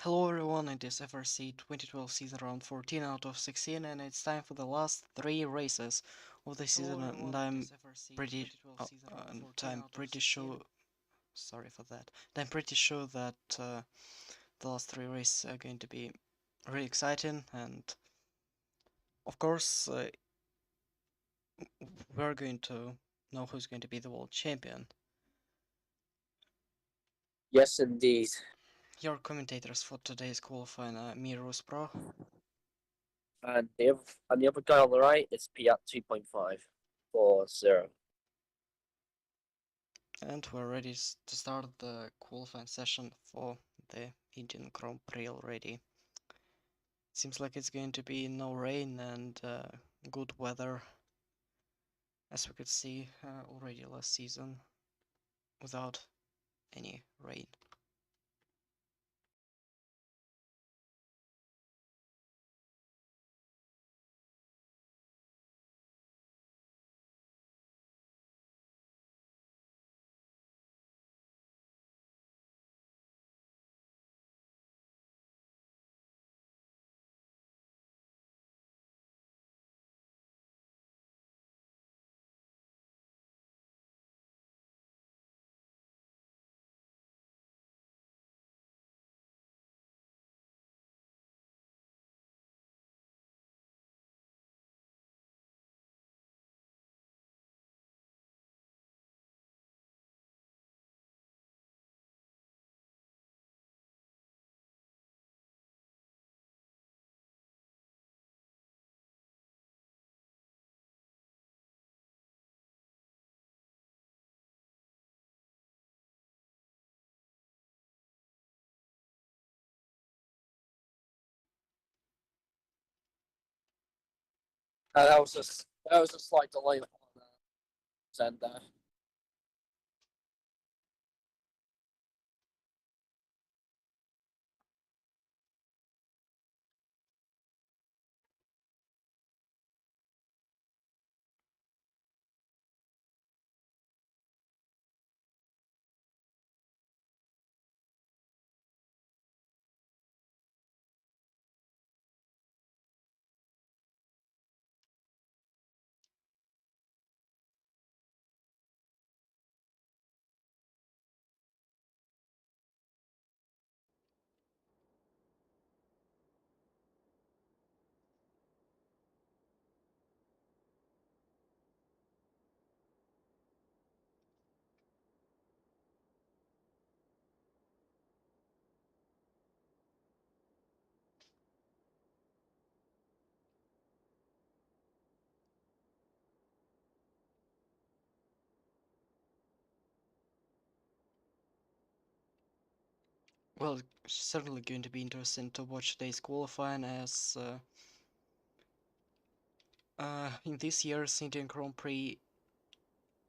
Hello everyone, it is FRC 2012 season round 14 out of 16 and it's time for the last 3 races of the season and I'm pretty sure sorry for that. I'm pretty sure that the last 3 races are going to be really exciting and of course we're going to know who's going to be the world champion. Yes, indeed. Your commentators for today's qualifying are me, Rose Pro. And the other guy on the right is P at 2.540. And we're ready to start the qualifying session for the Indian Grand Prix already. Seems like it's going to be no rain and good weather, as we could see already last season, without any rain. That was a slight delay on end there. Well, it's certainly going to be interesting to watch today's qualifying as in this year's Indian Grand Prix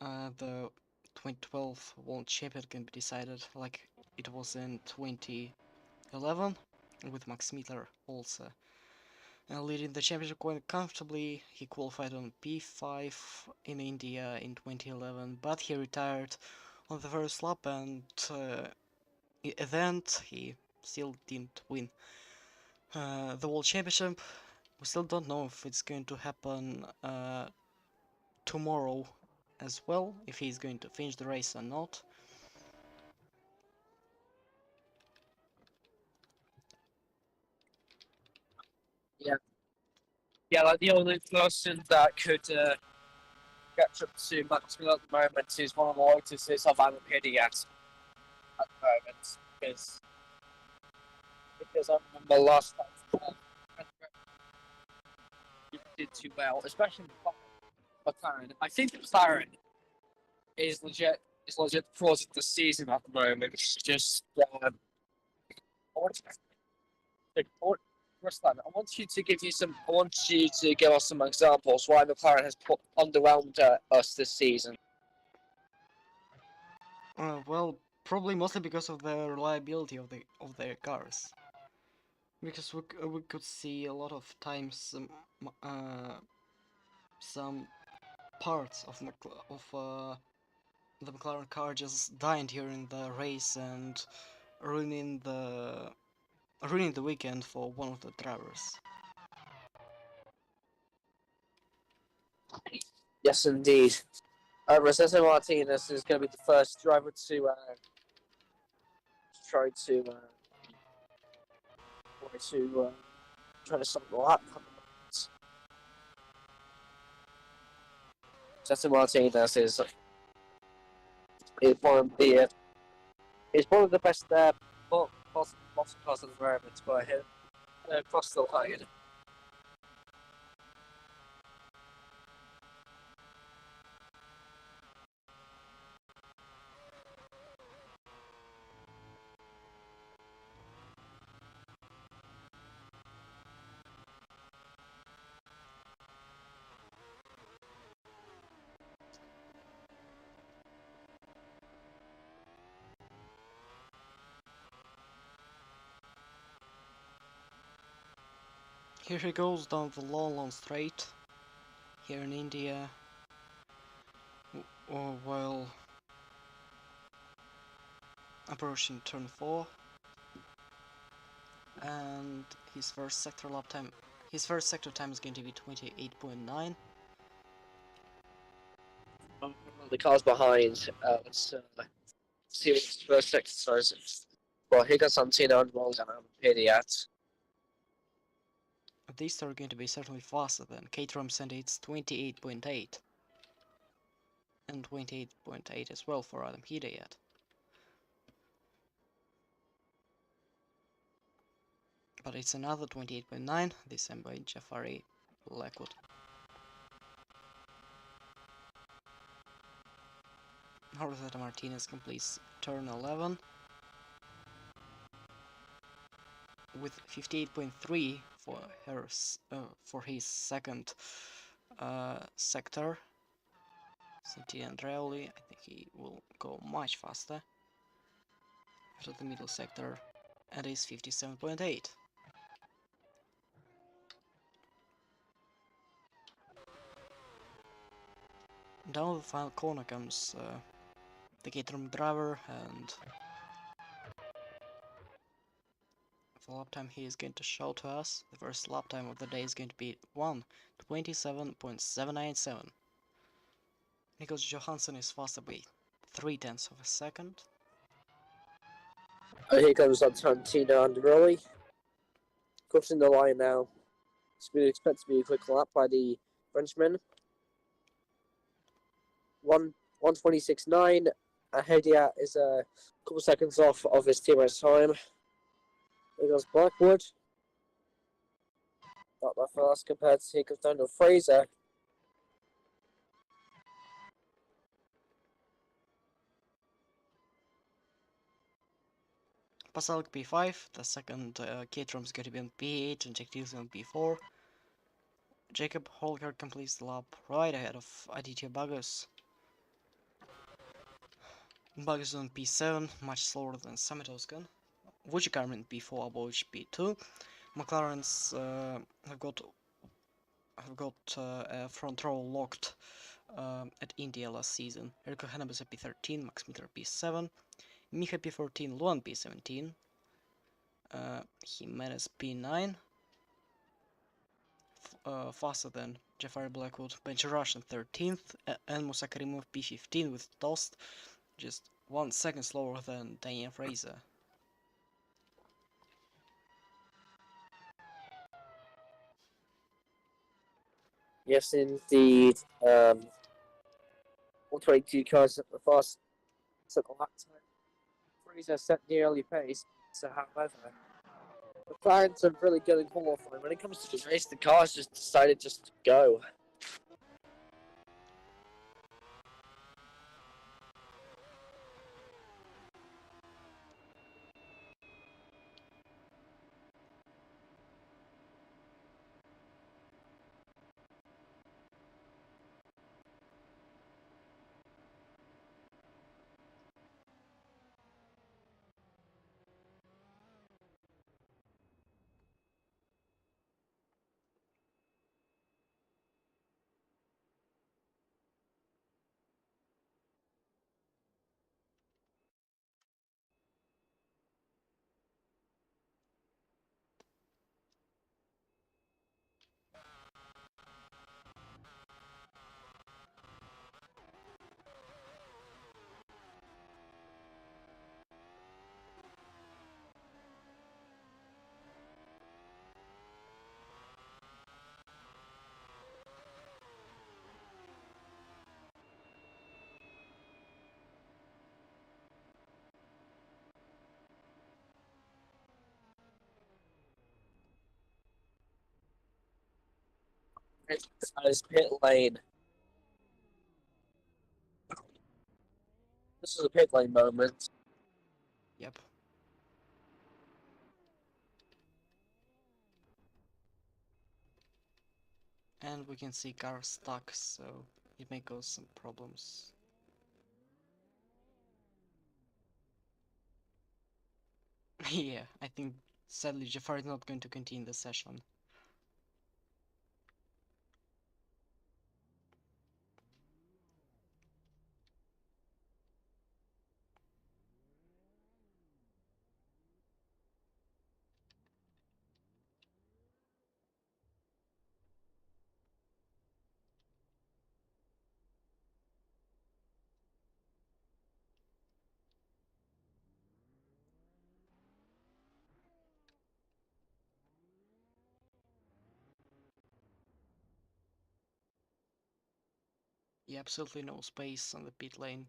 the 2012 World Champion can be decided like it was in 2011 with Max Mittler also leading the championship quite comfortably. He qualified on P5 in India in 2011, but he retired on the first lap and event he still didn't win the World Championship. We still don't know if it's going to happen tomorrow as well, if he's going to finish the race or not. Yeah, yeah. Like the only person that could catch up to Max Miller at the moment is one of the latest of Wikipedia at the moment because I remember last time he did too well, especially McLaren. I think McLaren is legit pros of the season at the moment. It's just I want Ruslan, I want you to give us some examples why McLaren has put underwhelmed us this season. Well, probably mostly because of the reliability of their cars. Because we could see a lot of times some parts of the McLaren car just dying during the race and ruining the ruining the weekend for one of the drivers. Yes, indeed. Rosetta Martinez is going to be the first driver to try to try to stop the lap. Rosetta Martinez is one of the best muscle cars at the moment by him across the line. Here he goes down the long straight here in India, while approaching turn 4, and his first sector time is going to be 28.9. The cars behind. Let's see what his first exercise is. Well, here goes Santino and Rolls and Pediat. These are going to be certainly faster than Caterhams, and it's 28.8. And 28.8 as well for Adam Hidayat. But it's another 28.9, this time by Jafari Blackwood. Rosetta Martinez completes turn 11 with 58.3 for his second sector. Cinti Andreoli, I think he will go much faster after the middle sector, and is 57.8. Down the final corner comes the Caterham driver, and the lap time he is going to show to us. The first lap time of the day is going to be 1:27.797. Nicholas Johansson is faster by 0.3 of a second. Here comes Santino and Rolly. Crossing the line now. We expect to be a quick lap by the Frenchman. 1:26.9. Hediat is a couple seconds off of his teammate's time. Here goes Blackwood. Not that fast compared to here comes Daniel Fraser. Pascal P5, the second Caterham is going to be on P8 and Jack Dillon on P4. Jacob Holger completes the lap right ahead of Aditya Bagus. Bagus on P7, much slower than Sametoskan. Vujikarmin P4, Abovic P2. McLaren's have got a front row locked at India last season. Erko Hannabis P13, Max Mitter P7, Miha P14, Luan P17, Jimenez P9, faster than Jafari Blackwood, Bencharash in 13th, and Musa Karimov P15 with Tost, just 1 second slower than Daniel Fraser. Yes, indeed. 1:22 cars at the fast second lap time. Fraser set the early pace, so however, the McLarens are really good in qualifying. When it comes to the race, the cars just decided just to go. at his pit lane. This is a pit lane moment. Yep. And we can see car stuck, so it may cause some problems. Yeah, I think sadly Jafar is not going to continue the session. Yeah, absolutely no space on the pit lane.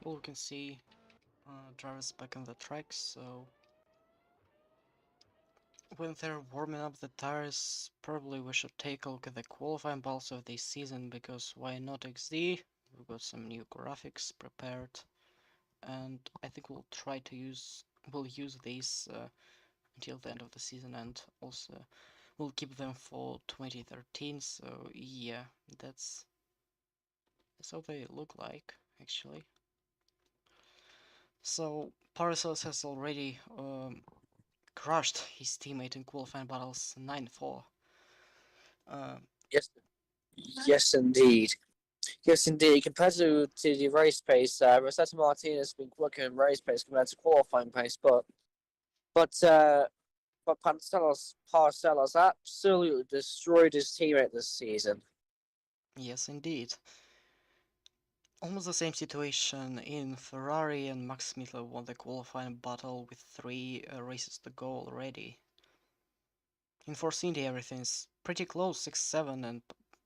Well, we can see drivers back on the track, so when they're warming up the tires, probably we should take a look at the qualifying battles of this season, because why not XD? We've got some new graphics prepared, and I think we'll use these until the end of the season, and also we'll keep them for 2013. So yeah, that's how they look like actually. So Paracelsus has already crushed his teammate in qualifying battles 9-4. Yes, yes, indeed. Yes, indeed. Compared to the race pace, Rosetta Martinez has been quicker in race pace compared to qualifying pace, but Parcellos absolutely destroyed his teammate this season. Yes, indeed. Almost the same situation in Ferrari, and Max Smittler won the qualifying battle with 3 races to go already. In Force India everything's pretty close, 6-7, and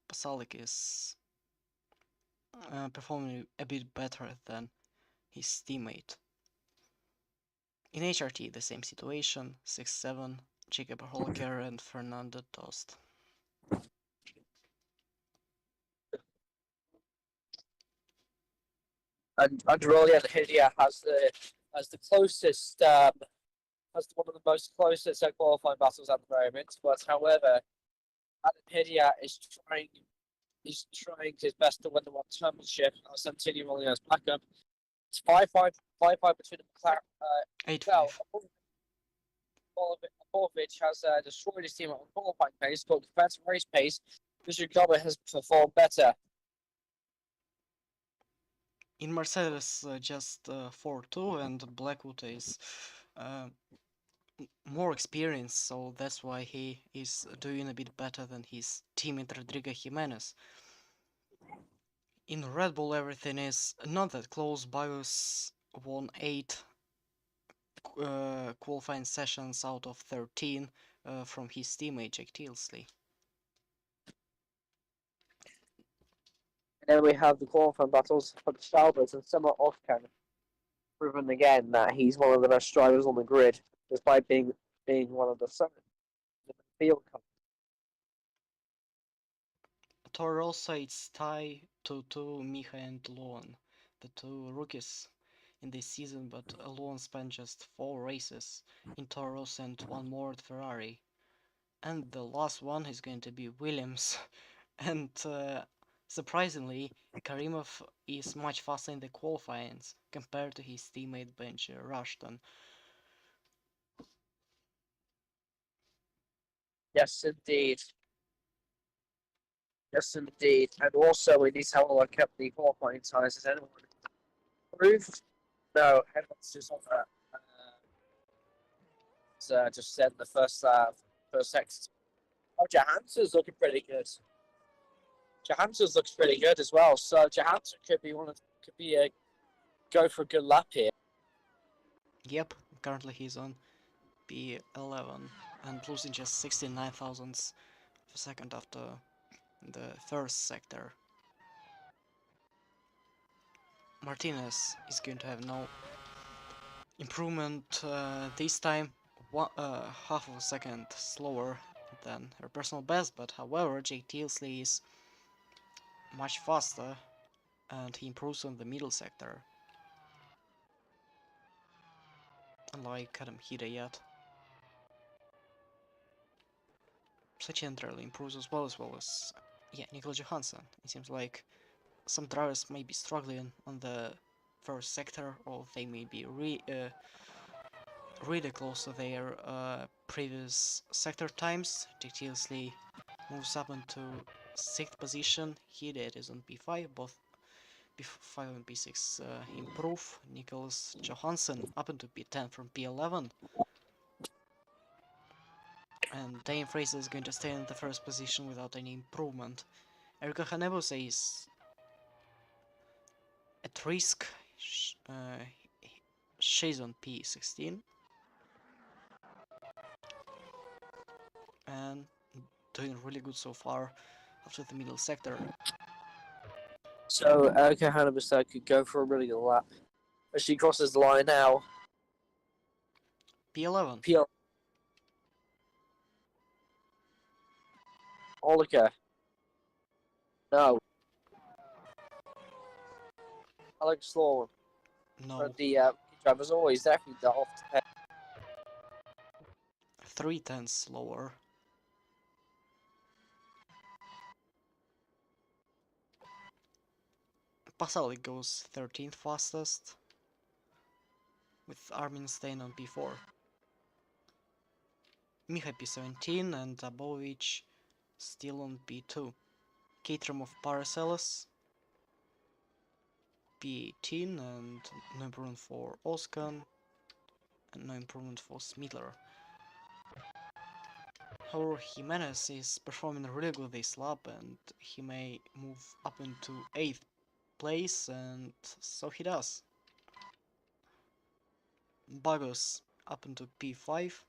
Pasalic is performing a bit better than his teammate. In HRT the same situation, 6-7, Jacob Holker and Fernando Tost. And Rolia Hidia has the closest has one of the most closest qualifying battles at the moment. But however, Adam Hidia is trying his best to win the World Championship. Santini rolling as backup. It's 5-5 between the McLaren. 8-5. Popovic has destroyed his team on qualifying pace, but compared to race pace, Mr. Gobber has performed better. In Mercedes just 4-2, and Blackwood is more experienced, so that's why he is doing a bit better than his teammate Rodrigo Jimenez. In Red Bull everything is not that close. Bios won 8 qualifying sessions out of 13 from his teammate Jack Tilsley. And then we have the qualifying battles for the Stalbers and Summer Oscar, proven again that he's one of the best drivers on the grid, despite being one of the field. Toro Rosso, it's Ty, Tutu, Miha and Luan, the 2 rookies in this season, but Luan spent just 4 races in Toro Rosso and 1 more at Ferrari. And the last one is going to be Williams. And surprisingly, Karimov is much faster in the qualifyings compared to his teammate Benji Rushton. Yes, indeed. Yes, indeed. And also, we need to have a look at the qualifying times. Has anyone improved? No, Edmonds is on that. Just said the first sector. Oh, Johansson's looking pretty good. Johansson's looks pretty good as well. So Johansson could be a go for a good lap here. Yep, currently he's on P11 and losing just 69 thousandths of a second after the first sector. Martinez is going to have no improvement this time, half of a second slower than her personal best, but however Jake Tilsley is much faster and he improves on the middle sector, unlike Adam Hidayat. Sachin improves as well as yeah, Nicola Johansson. It seems like some drivers may be struggling on the first sector, or they may be really close to their previous sector times. Jake Tilsley moves up into 6th position. Hidayat is on P5, both P5 and P6 improve. Nicholas Johansson up into P10 from P11. And Dane Fraser is going to stay in the first position without any improvement. Erika Hanebose is at risk. She's on P16. And doing really good so far after the middle sector. So Erika Hanebose could go for a really good lap. As she crosses the line now. P11. Olica. No. Alex Sloan. No. The driver's always definitely off to pay. 3 tenths slower. Pasali goes 13th fastest, with Armin staying on P4. Miha P17 and Abovic still on P2. Caterham of Paracelsus P18 and no improvement for Oskan and no improvement for Smidler. However, Jimenez is performing really good this lap and he may move up into 8th place, and so he does. Bagos up into P5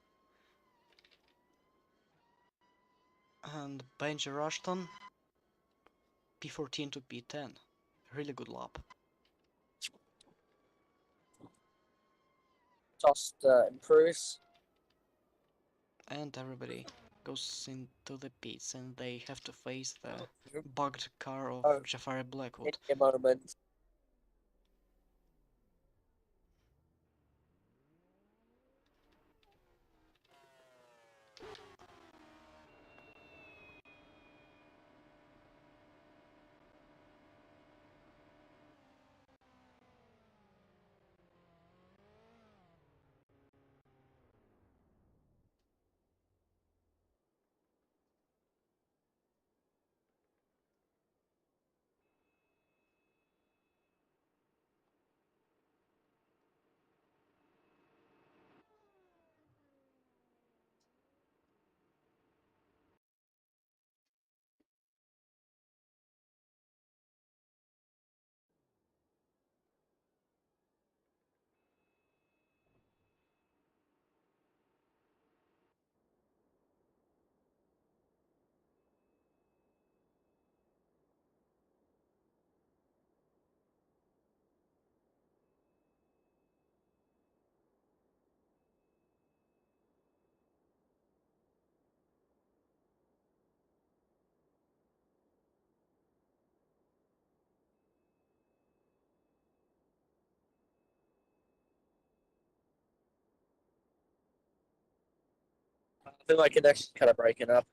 and Benji Rushton P14 to P10. Really good lap. Just improves. And everybody goes into the pits and they have to face the bugged car of Jafari Blackwood. Moment. I feel my connection's kind of breaking up.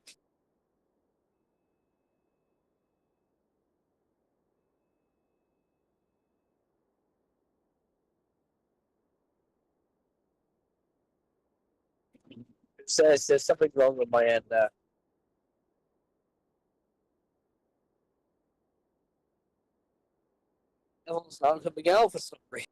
It says there's something wrong with my end there. Everyone's not coming out for some reason.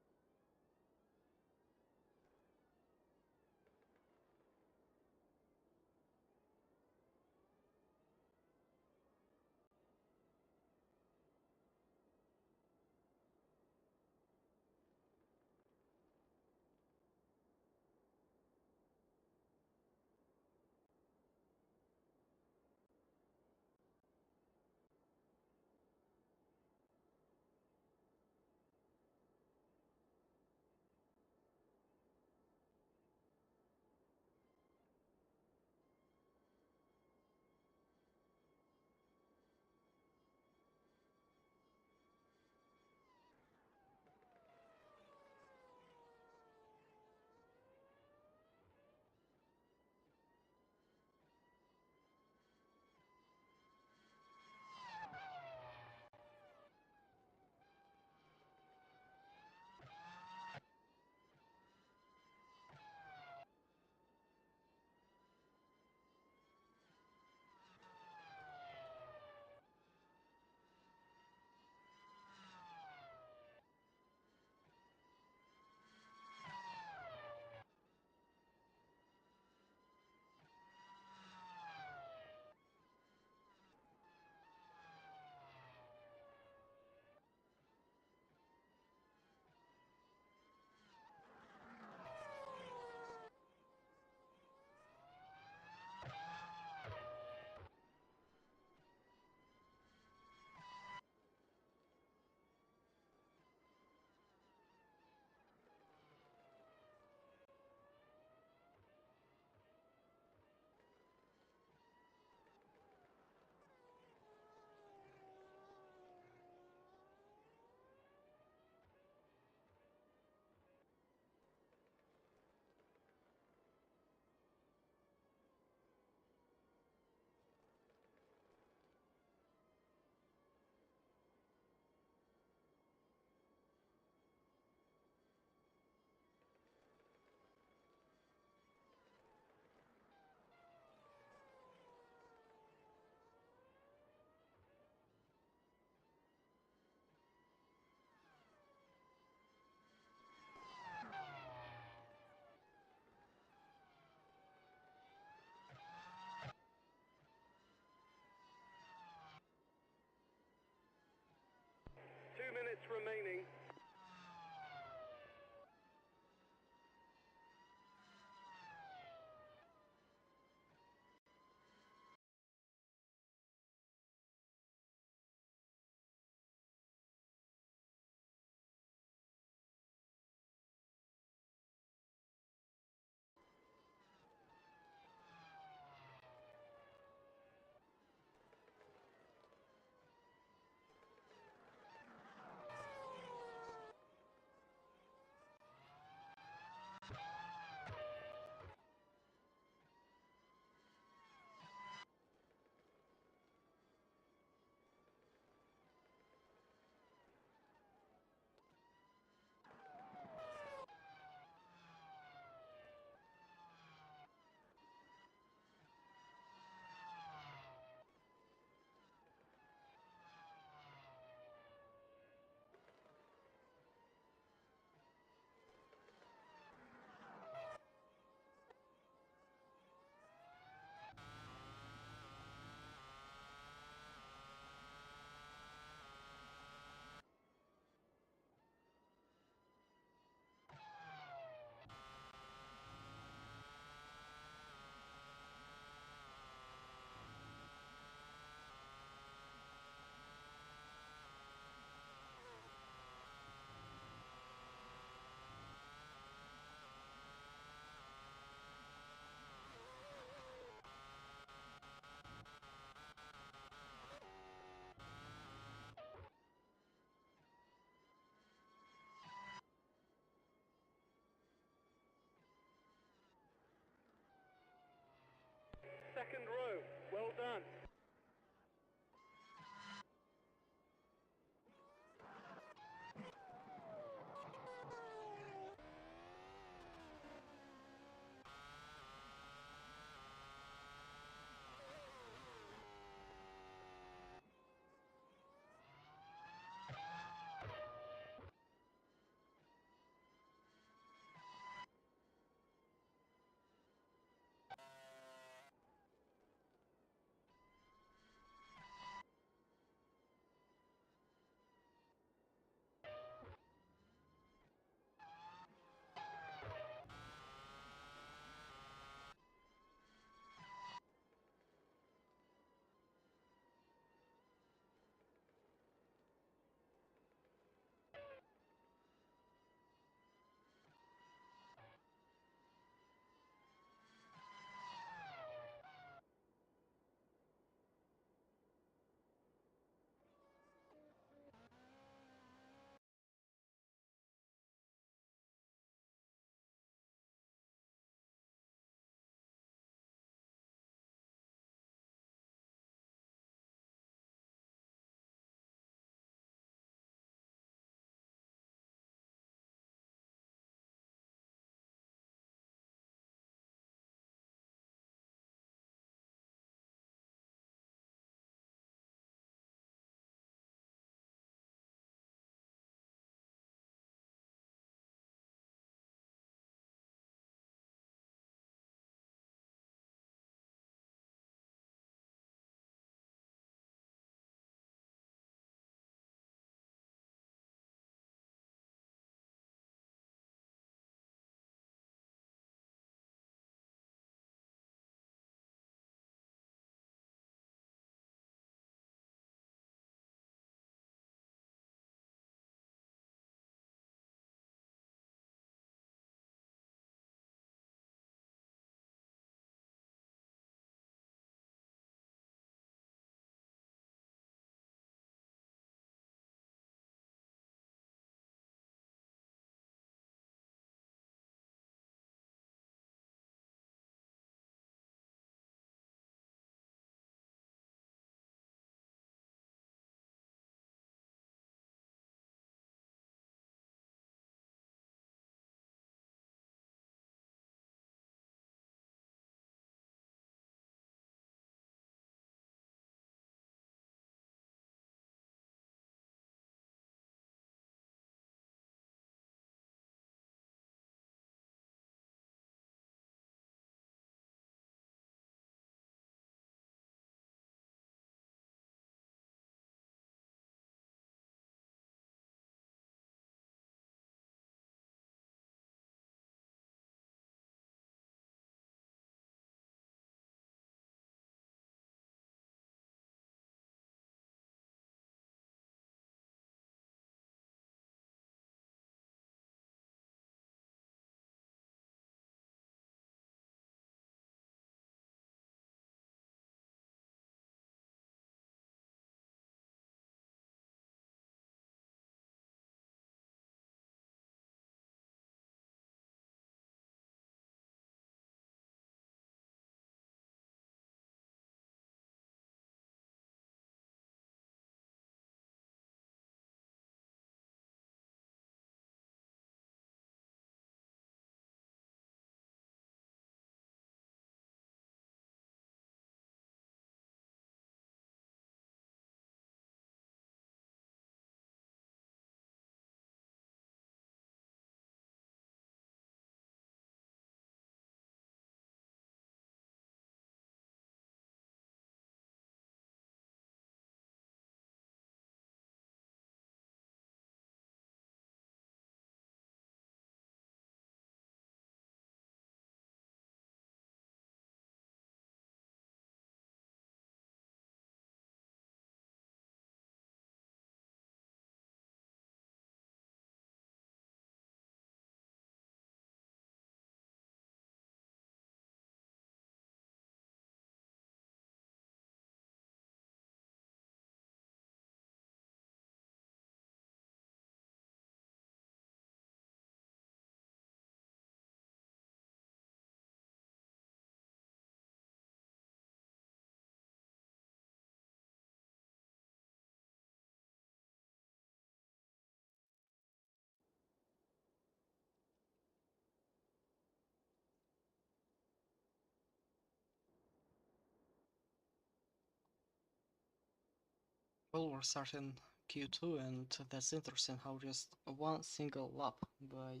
Well, we're starting Q2, and that's interesting how just one single lap by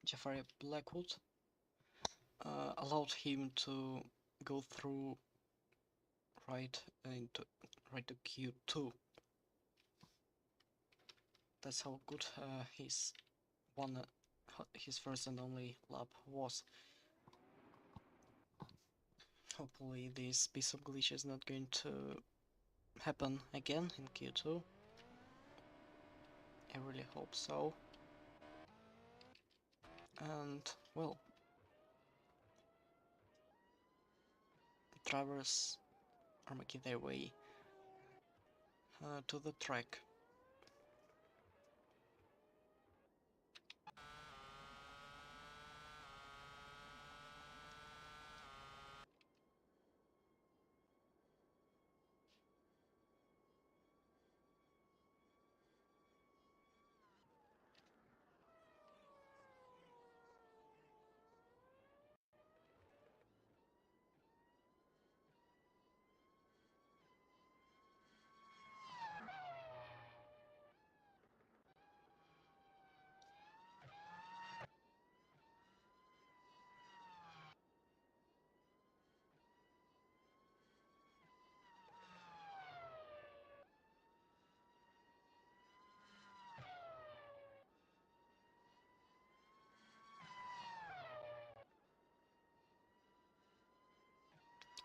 Jeffrey Blackwood allowed him to go through right into right to Q2. That's how good his first and only lap was. Hopefully this piece of glitch is not going to happen again in Q2. I really hope so. And well, drivers are making their way to the track.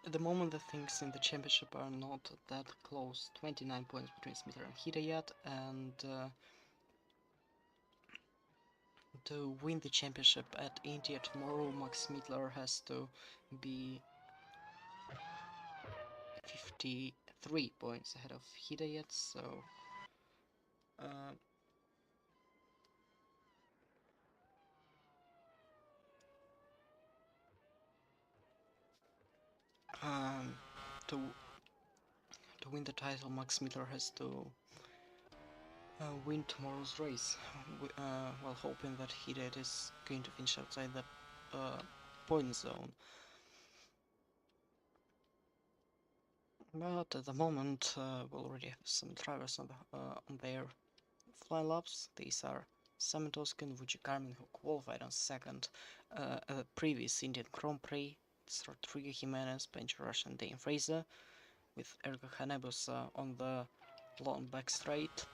At the moment, the things in the championship are not that close. 29 points between Smither and Hidayat, and to win the championship at India tomorrow, Max Smitler has to be 53 points ahead of Hidayat, so uh, um, to win the title, Max Smitler has to win tomorrow's race, while hoping that Hidayat is going to finish outside the point zone. But at the moment, we already have some drivers on their fly laps. These are Simon Toscan, Vuji Carmen, who qualified on second at the previous Indian Grand Prix. It's Rodrigo Jimenez, Benji Rush, and Dane Fraser, with Ergo Hanebusa on the long back straight.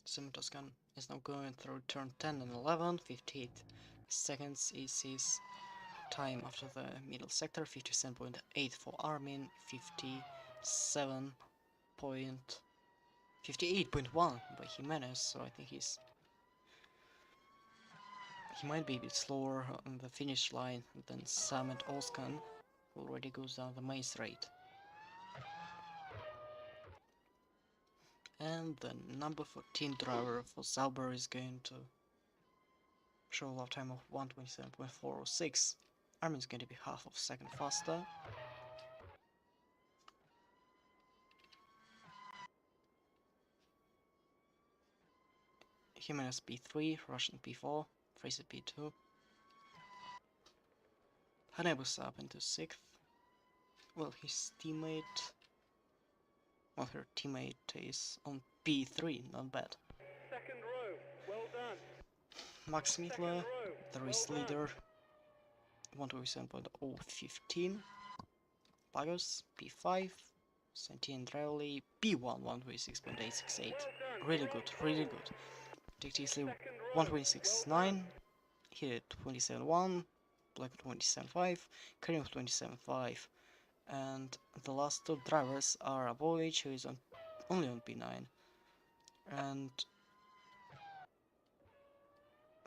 Simon Toscan is now going through turn 10 and 11. 58 seconds is his time after the middle sector. 57.8 for Armin. 58.1 by Jimenez, so I think he might be a bit slower on the finish line than Samet Oskan, who already goes down the main straight. And the number 14 driver for Sauber is going to show a lap time of 1:27.406. Armin's going to be half of a second faster. Jimenez P3, Russian P4, Fraser P2. Hanebusa up into 6th. Well, her teammate is on P3, not bad. Second row, well done. Max Smitler, the race leader, 1:27.015. Pagos, P5. Santian Drowley, P1, 1:26.868. Really good, really good. Dick Teasley, 1:26.9. Hit it 27.1. Black 27.5. Karim 27.5. And the last two drivers are Avoyage, who is only on P9. And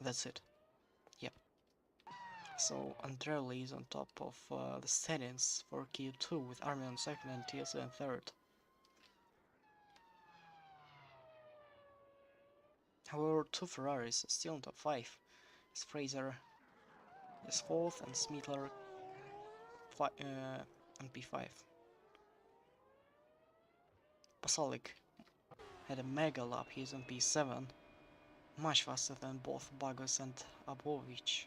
that's it. Yep. So Andrelli is on top of the standings for Q2 with Armin on second and TSA on third. However, two Ferraris are still in top 5. As Fraser is 4th and Smitler on P5. Pasalic had a mega lap, he's on P7, much faster than both Bagos and Abovich.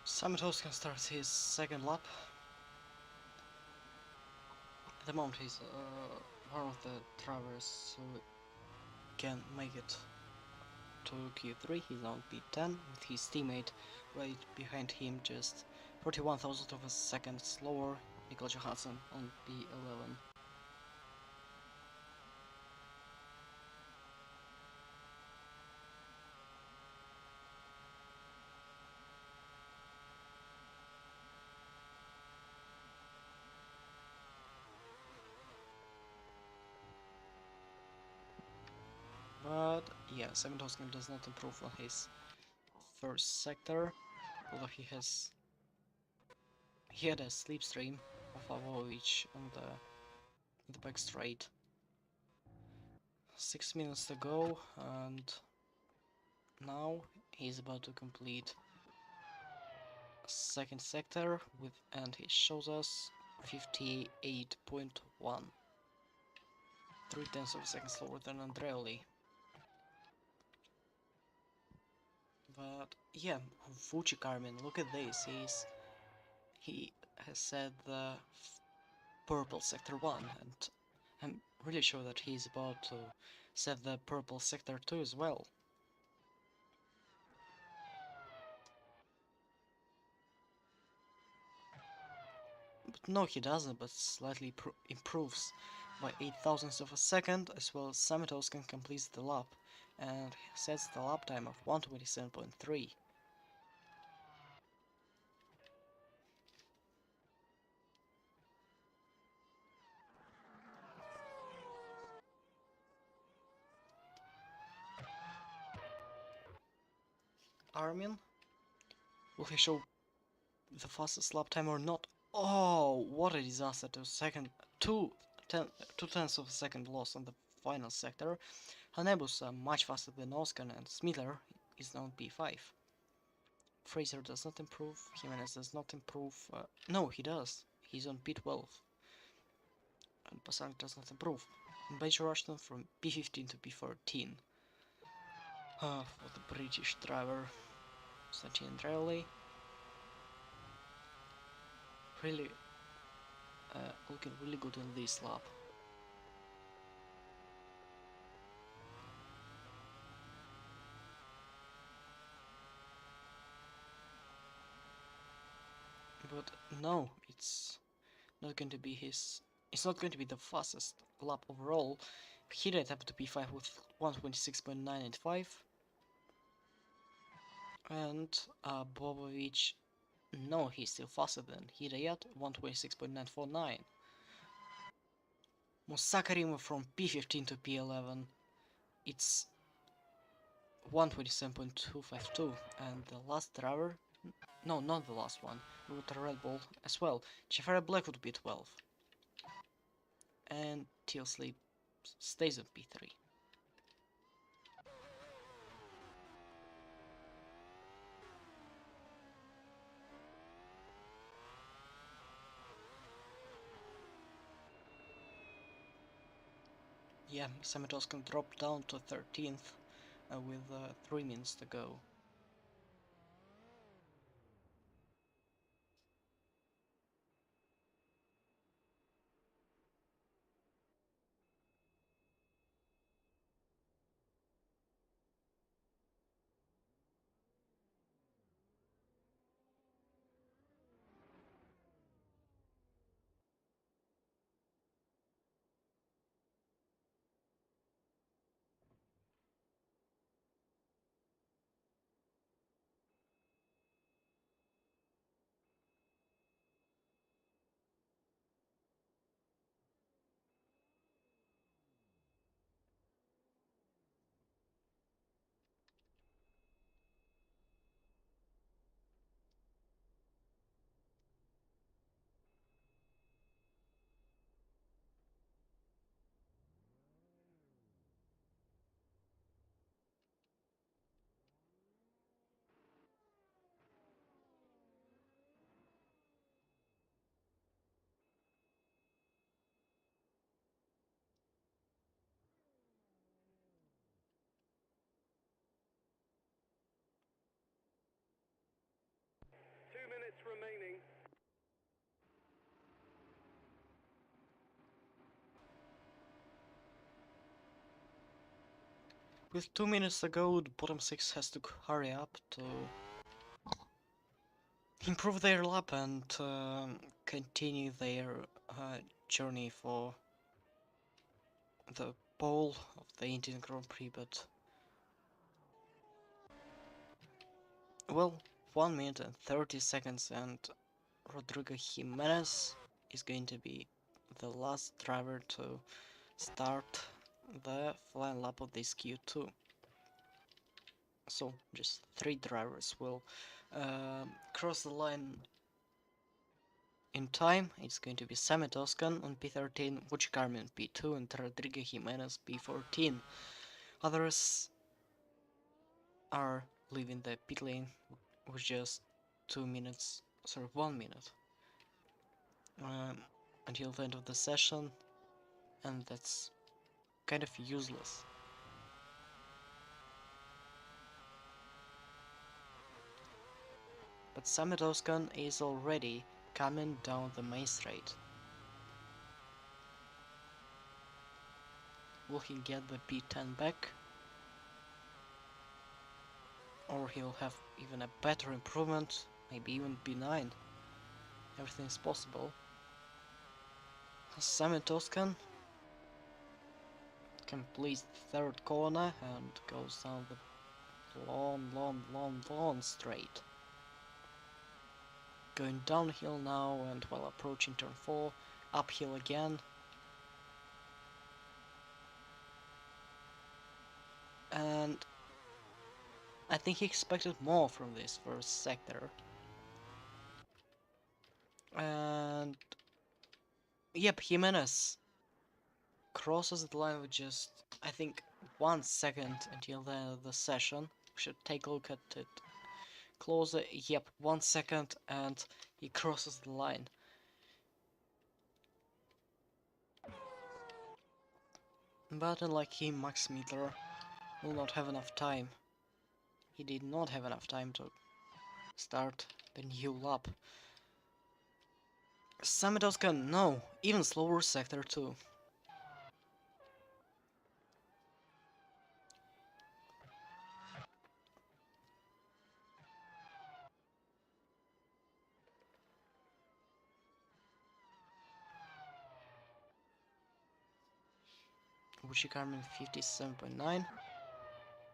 Samatos can start his second lap. At the moment he's one of the drivers who can make it to Q3. He's on P10 with his teammate right behind him, just 41,000 of a second slower, Nicole Johansson on P11. But yeah, Sementoskin does not improve on his first sector, although he had a slipstream of Avovic on the back straight. 6 minutes to go, and now he's about to complete second sector and he shows us 58.1, 3/10 of a second slower than Andreoli. But yeah, Fuji Carmen, look at this. He has said the purple sector 1, and I'm really sure that he's about to set the purple sector 2 as well. But no, he doesn't, but slightly improves by 8 thousandths of a second, as well as Samatoskan completes the lap and sets the lap time of 1:27.3. Armin. Will he show the fastest lap time or not? Oh, what a disaster! Two tenths of a second loss on the final sector. Hanebusa much faster than Oscar, and Smithler is now P5. Fraser does not improve, Jimenez does not improve. No, he does. He's on P12. And Passank does not improve. Major Rushton from P15 to P14. For the British driver, Sachin Andreoli. Really looking really good in this lap. But no, it's not going to be his. It's not going to be the fastest lap overall. He did have to P5 with 126.985, and Bobovic. No, he's still faster than Hidayat, 126.949. Musakarimov from P15 to P11, it's 127.252, and the last driver, no, not the last one, with a Red Bull as well, Jafari Blackwood P12, and Tilsley stays on P3. Yeah, Samatoskan dropped down to 13th with 3 minutes to go. Minutes remaining. With 2 minutes to go, the bottom 6 has to hurry up to improve their lap and continue their journey for the pole of the Indian Grand Prix, but well, 1 minute and 30 seconds, and Rodrigo Jimenez is going to be the last driver to start the flying lap of this Q2. So just 3 drivers will cross the line in time. It's going to be Sammy Toscan on P13, Vuch Carmen P2, and Rodrigo Jimenez P14. Others are leaving the pit lane with just 2 minutes, sorry, 1 minute until the end of the session, and that's kind of useless. But Sammy Toscan is already coming down the main straight. Will he get the P10 back? Or he'll have even a better improvement, maybe even P9. Everything is possible. Sammy Toscan completes the 3rd corner and goes down the long straight. Going downhill now, and while approaching turn 4, uphill again. And I think he expected more from this first sector. And yep, Jimenez crosses the line with just, I think, 1 second until the end of the session. We should take a look at it closer. Yep, 1 second and he crosses the line. But unlike him, Max Mittler will not have enough time. He did not have enough time to start the new lap. Sametowska, no, even slower sector 2. Wuchi Carmen 57.9.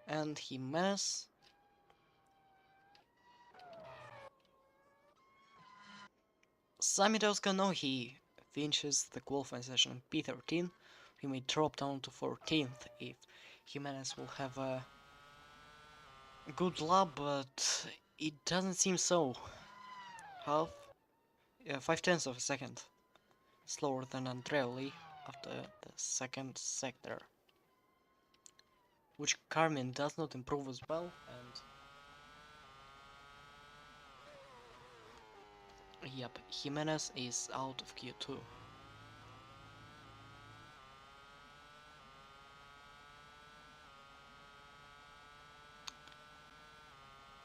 And Jimenez. Sametowska, no, he finishes the qualifying session P13. He may drop down to 14th if Jimenez will have a good lap, but it doesn't seem so. 5/10 of a second slower than Andreoli after the second sector, which Carmen does not improve as well, and yep, Jimenez is out of Q2.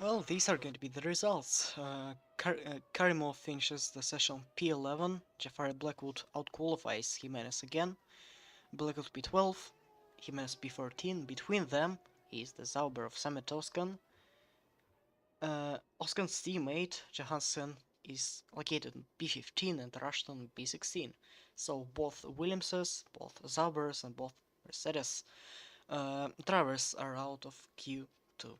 Well, these are going to be the results. Karimov finishes the session P11, Jafari Blackwood outqualifies Jimenez again, Blackwood P12, Jimenez P14, between them is the Zauber of Sametowskan. Oskan's teammate, Johansson, is located in P15 and Rushton P16, so both Williamses, both Zaubers and both Mercedes drivers are out of Q2.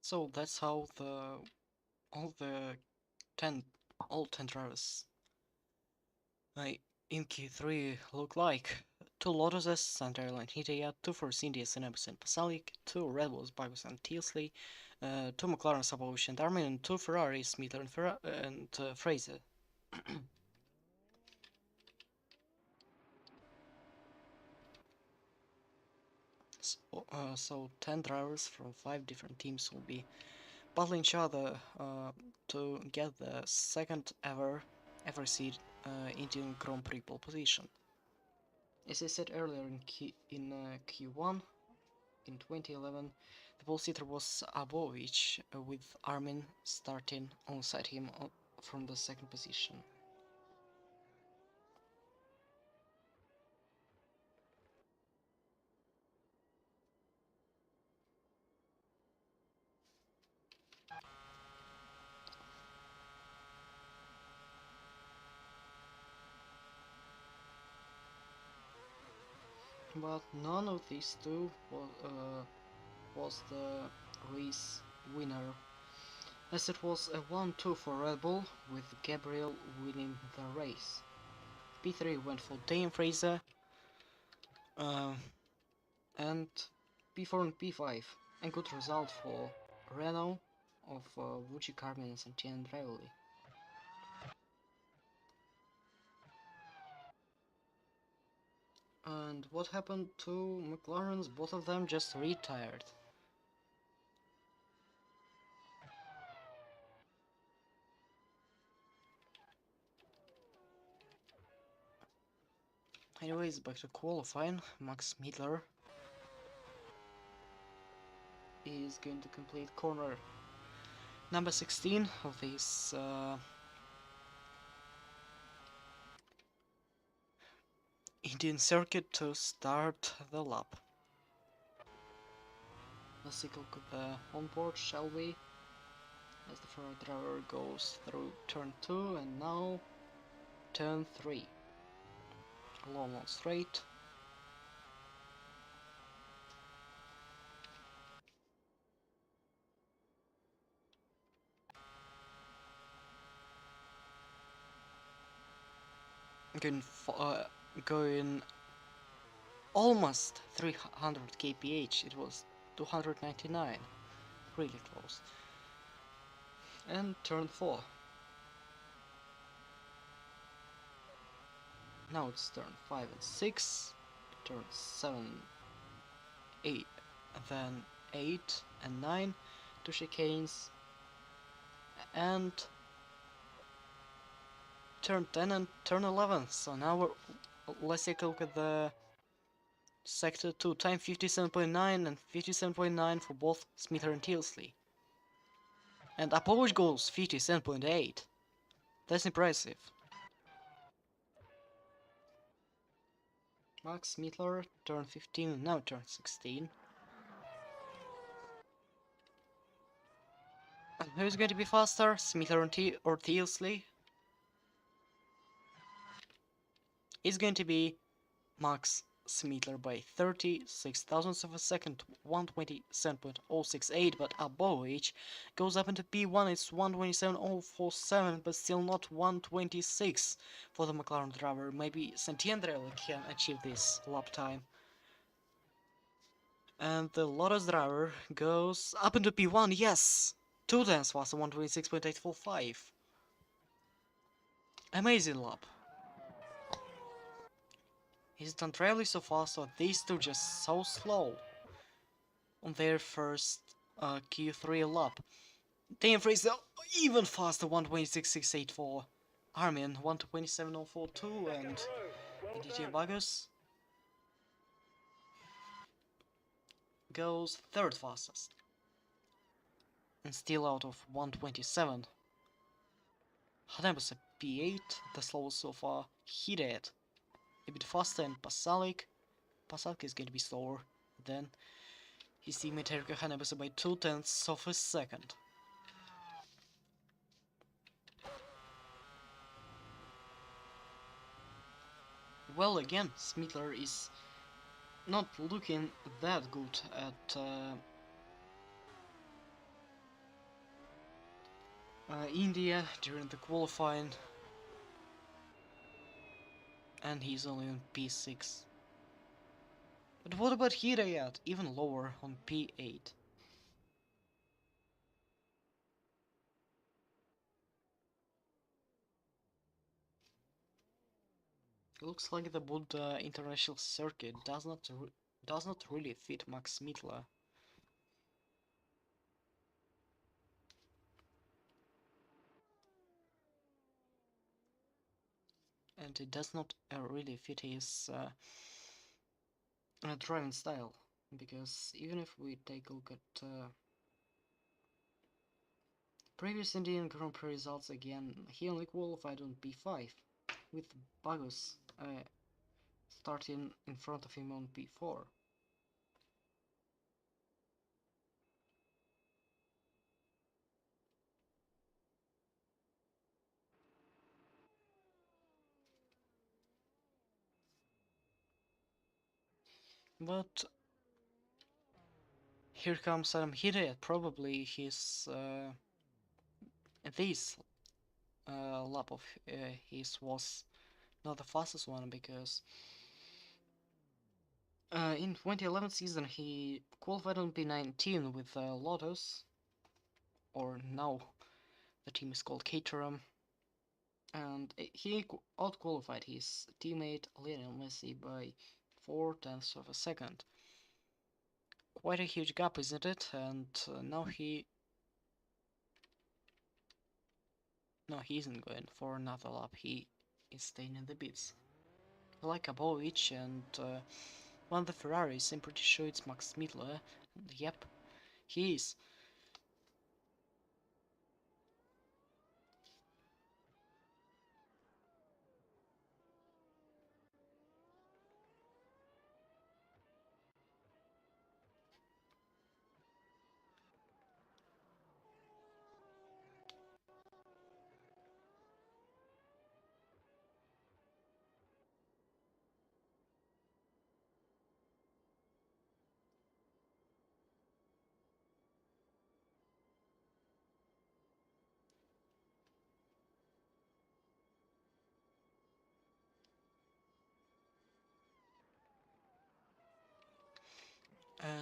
So that's how all the 10 all 10 drivers in Q3 look like. 2 Lotuses, Santa and Hidea, 2 Force Indias, Cinnabis and Pasalic, 2 Red Bulls, Bagus and Tealsley, 2 McLaren, Sabovic and Armin, and 2 Ferraris, Smither and Fraser. So 10 drivers from 5 different teams will be battling each other to get the second ever FRC Indian Grand Prix pole position. As I said earlier in Q1 in 2011, the pole sitter was Abovic, with Armin starting alongside him from the second position. But none of these two was the race winner, as it was a 1-2 for Red Bull, with Gabriel winning the race. P3 went for Dane Fraser, and P4 and P5, a good result for Renault of Vucci, Carmen and Santian Drivoli. And what happened to McLaren's? Both of them just retired. Anyways, back to qualifying. Max Miedler is going to complete corner number 16 of this Indian circuit to start the lap. Let's take a look at the onboard, shall we? As the Ferrari driver goes through turn 2 and now turn 3. Long straight. Going almost 300 kph. It was 299, really close. And turn 4. Now it's turn 5 and 6, turn 7, 8, then 8 and 9, 2 chicanes, and turn 10 and turn 11. So now let's take a look at the sector 2, time 57.9 and 57.9 for both Smither and Tealsley. And Apovic goes 57.8. That's impressive. Max Miedler, turn 15, now turn 16. And who's going to be faster, Smither or Tealsley? It's going to be Max Smitler by 36 thousandths of a second, 127.068, but Abovic goes up into P1, it's 127.047, but still not 126 for the McLaren driver. Maybe Santiandrelli can achieve this lap time. And the Lotus driver goes up into P1, yes! 2 tenths faster, 126.845. Amazing lap. He's done really so fast, or these two just so slow on their first Q3 lap. Dane Fraser even faster, 126.684. Armin 127.042, and DJ Bagus goes third fastest and still out of 127. Hanebus a P8, the slowest so far. Hidayat a bit faster, and Pasalic is going to be slower than his teammate Erika Hanebus by 2 tenths of a second. Well, again, Smitler is not looking that good at India during the qualifying, and he's only on P6. But what about Hidayat? Even lower on P8. Looks like the Buddha International Circuit does not really fit Max Mitla. And it does not really fit his driving style, because even if we take a look at previous Indian Grand Prix results again, he only qualified on P5, with Bagus starting in front of him on P4. But here comes Adam Hidayat. Probably his this lap of his was not the fastest one, because in 2011 season he qualified on P19 with Lotus, or now the team is called Caterham, and he outqualified his teammate Lionel Messi by 0.4 of a second. Quite a huge gap, isn't it? And now he no, he isn't going for another lap. He is staying in the pits. Like Abovic and one of the Ferraris, I'm pretty sure it's Max Midler. And yep, he is.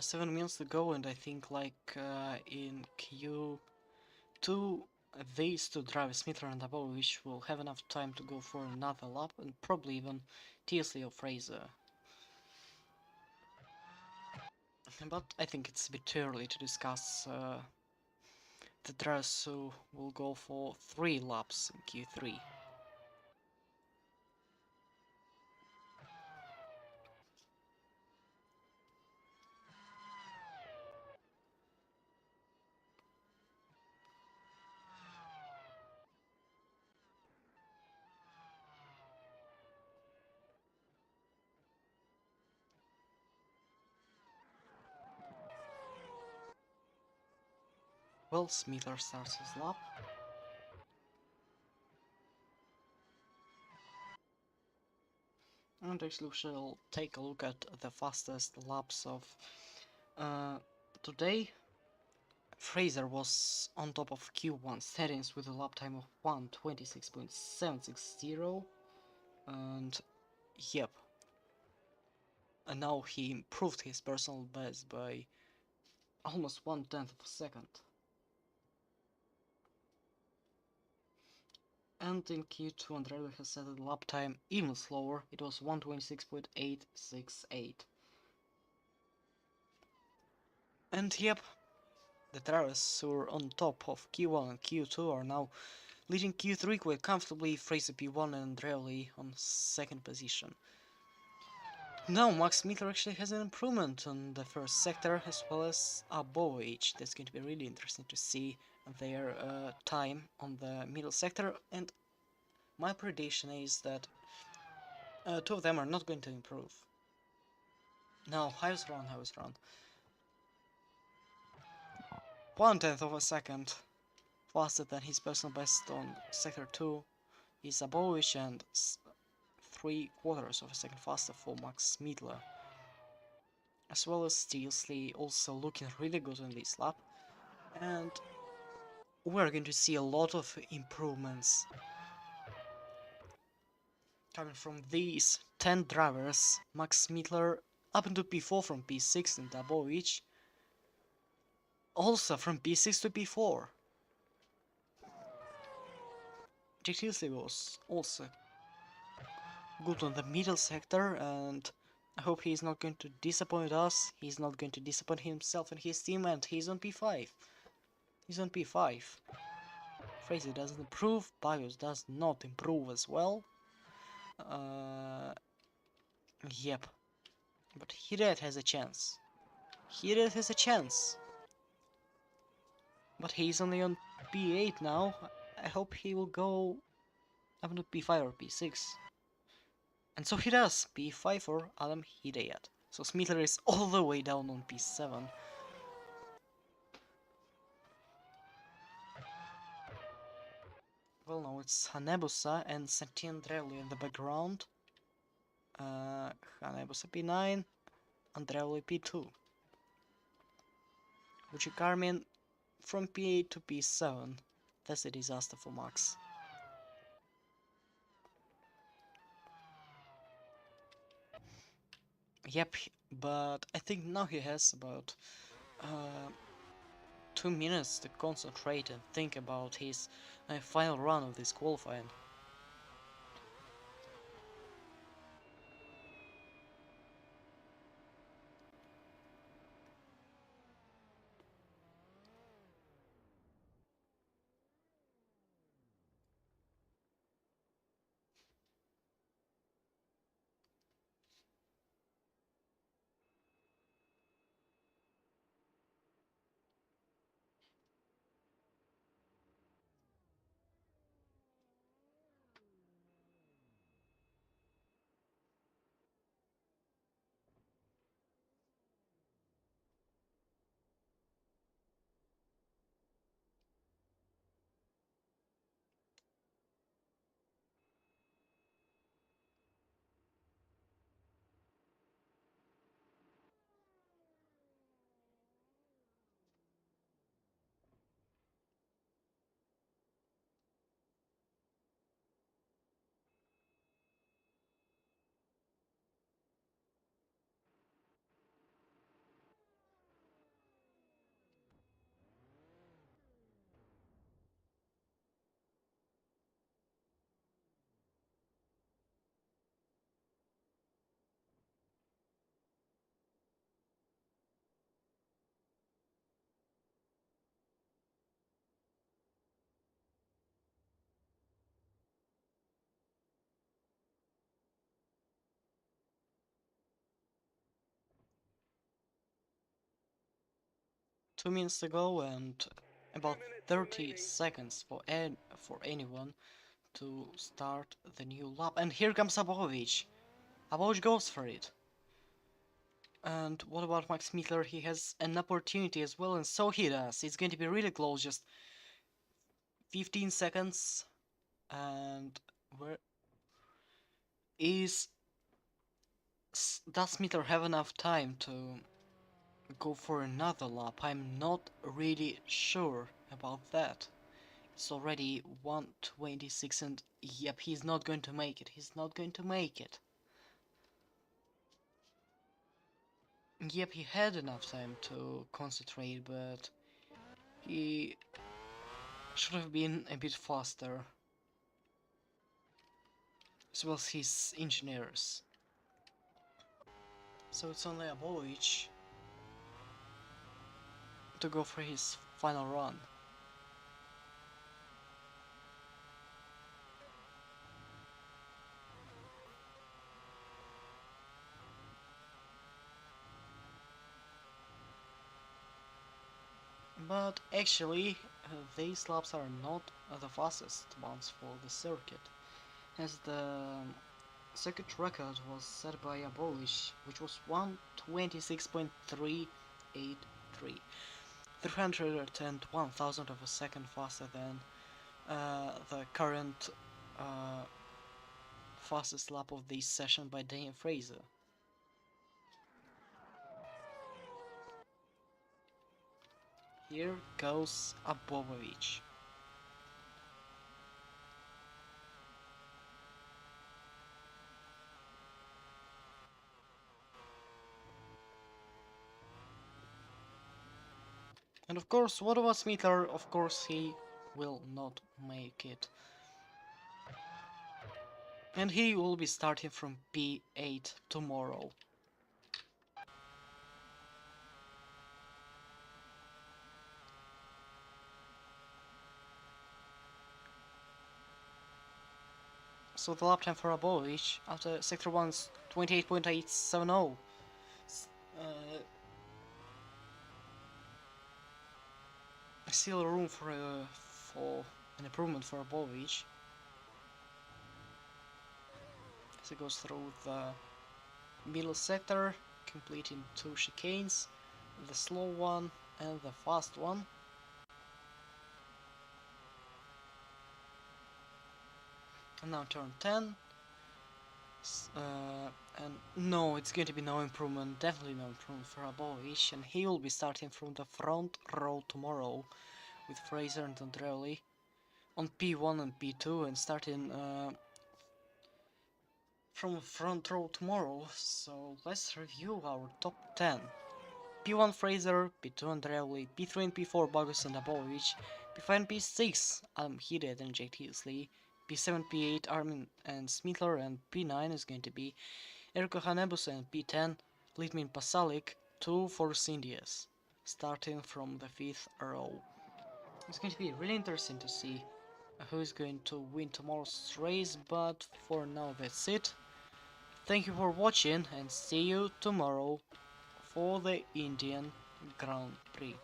Seven minutes to go, and I think like in Q2, these two drivers, Smithler and Abovic, will have enough time to go for another lap, and probably even Teasley or Fraser. But I think it's a bit too early to discuss the drivers who will go for 3 laps in Q3. Well, Smithler starts his lap. And actually we shall take a look at the fastest laps of today. Fraser was on top of Q1 settings with a lap time of 1:26.760, and yep, and now he improved his personal best by almost 1/10 of a second. And in Q2 Andrea has set the lap time even slower, it was 1:26.868. And yep, the drivers who are on top of Q1 and Q2 are now leading Q3 quite comfortably, Fraser P1 and Andrea Lee on second position. Now Max Miller actually has an improvement on the first sector as well as above age. That's going to be really interesting to see their time on the middle sector, and my prediction is that two of them are not going to improve. Now, highest round. 1/10 of a second faster than his personal best on sector 2 is above, and 3/4 of a second faster for Max Midler. As well as Steelsley also looking really good on this lap. And we're going to see a lot of improvements coming from these 10 drivers. Max Mittler up into P4 from P6 and Dabovic also from P6 to P4. Technically was also good on the middle sector, and I hope he's not going to disappoint us, he's not going to disappoint himself and his team, and he's on P5. He's on P5. Fraser doesn't improve, Bios does not improve as well. Yep. But Hiret has a chance. Hiret has a chance. But he's only on P8 now. I hope he will go up to P5 or P6. And so he does. P5 for Adam Hidayat. So Smitler is all the way down on P7. Well, now it's Hanebusa and Sant'Andreoli in the background. Hanebusa P9, Andreoli P2. Vucicarmin from P8 to P7. That's a disaster for Max. Yep, but I think now he has about 2 minutes to concentrate and think about his final run of this qualifying. Two minutes to go and about 30 seconds for anyone to start the new lap. And here comes Abovic. Abovic goes for it. And what about Max Mittler? He has an opportunity as well, and so he does. It's going to be really close, just 15 seconds. And where is... Does Mittler have enough time to go for another lap? I'm not really sure about that. It's already 1:26 and yep, he's not going to make it. He's not going to make it. Yep, he had enough time to concentrate, but he should have been a bit faster. As well as his engineers. So it's only Abovic to go for his final run. But actually, these laps are not the fastest ones for the circuit, as the circuit record was set by Abolish, which was 1:26.383, 301,000 of a second faster than the current fastest lap of this session by Daniel Fraser. Here goes Abovic. And of course, what about Smitler? Of course, he will not make it. And he will be starting from P8 tomorrow. So the lap time for Abovich after Sector 1's 28.870. Still room for an improvement for Abovich. As he goes through the middle sector, completing 2 chicanes, the slow one and the fast one. And now turn 10. And no, it's going to be no improvement, definitely no improvement for Abovich, and he will be starting from the front row tomorrow with Fraser and Andreoli on P1 and P2 and starting from front row tomorrow. So let's review our top 10. P1 Fraser, P2 Andreoli, P3 and P4 Bogus and Abovich, P5 and P6 Adam Heated and Jake Teasley, P7 P8 Armin and Smitler, and P9 is going to be Erko Hanebus, and P10 Litmin Pasalic, 2 Force Indias, starting from the 5th row. It's going to be really interesting to see who is going to win tomorrow's race, but for now that's it. Thank you for watching and see you tomorrow for the Indian Grand Prix.